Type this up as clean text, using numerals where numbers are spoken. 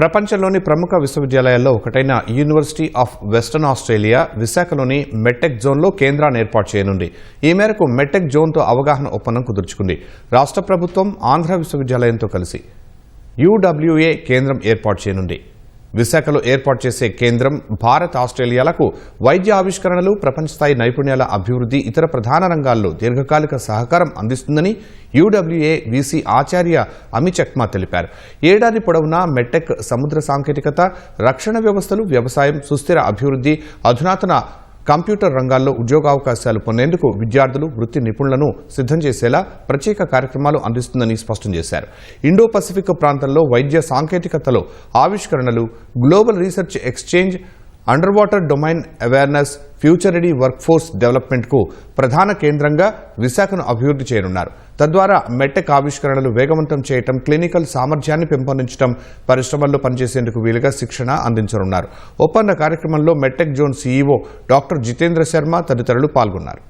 ప్రపంచంలోని ప్రముఖ విశ్వవిద్యాలయాల్లో ఒకటైన యూనివర్సిటీ ఆఫ్ వెస్టర్న్ ఆస్ట్రేలియా విశాఖలోని మెట్టెక్ జోన్లో కేంద్రాన్ని ఏర్పాటు చేయనుంది. ఈ మేరకు మెట్టెక్ జోన్తో అవగాహన ఒప్పందం కుదుర్చుకుంది. రాష్ట్ర ప్రభుత్వం ఆంధ్ర విశ్వవిద్యాలయంతో కలిసి UWA కేంద్రం ఏర్పాటు చేయనుంది. విశాఖలో ఏర్పాటు చేసే కేంద్రం భారత్ ఆస్ట్రేలియాలకు వైద్య ఆవిష్కరణలు, ప్రపంచ స్థాయి నైపుణ్యాల అభివృద్ధి, ఇతర ప్రధాన రంగాల్లో దీర్ఘకాలిక సహకారం అందిస్తుందని UWA VC ఆచార్య అమిచక్మా తెలిపారు. ఏడాది పొడవునా మెట్టెక్ సముద్ర సాంకేతికత, రక్షణ వ్యవస్థలు, వ్యవసాయం, సుస్థిర అభివృద్ధి, అధునాతన కంప్యూటర్ రంగాల్లో ఉద్యోగావకాశాలు పొందేందుకు విద్యార్థులు, వృత్తి నిపుణులను సిద్ధం చేసేలా ప్రత్యేక కార్యక్రమాలు అందిస్తుందని స్పష్టం చేశారు. ఇండో పసిఫిక్ ప్రాంతంలో వైద్య సాంకేతికతలో ఆవిష్కరణలు, global research exchange, underwater domain awareness, future ready workforce డెవలప్మెంట్కు ప్రధాన కేంద్రంగా విశాఖను అభివృద్ధి చేయనున్నారు. తద్వారా మెట్టెక్ ఆవిష్కరణలు వేగవంతం చేయటం, క్లినికల్ సామర్థ్యాన్ని పెంపొందించడం, పరిశ్రమల్లో పనిచేసేందుకు వీలుగా శిక్షణ అందించనున్నారు. ఒప్పంద కార్యక్రమంలో MedTech zone CEO doctor Jitendra Sharma తదితరులు పాల్గొన్నారు.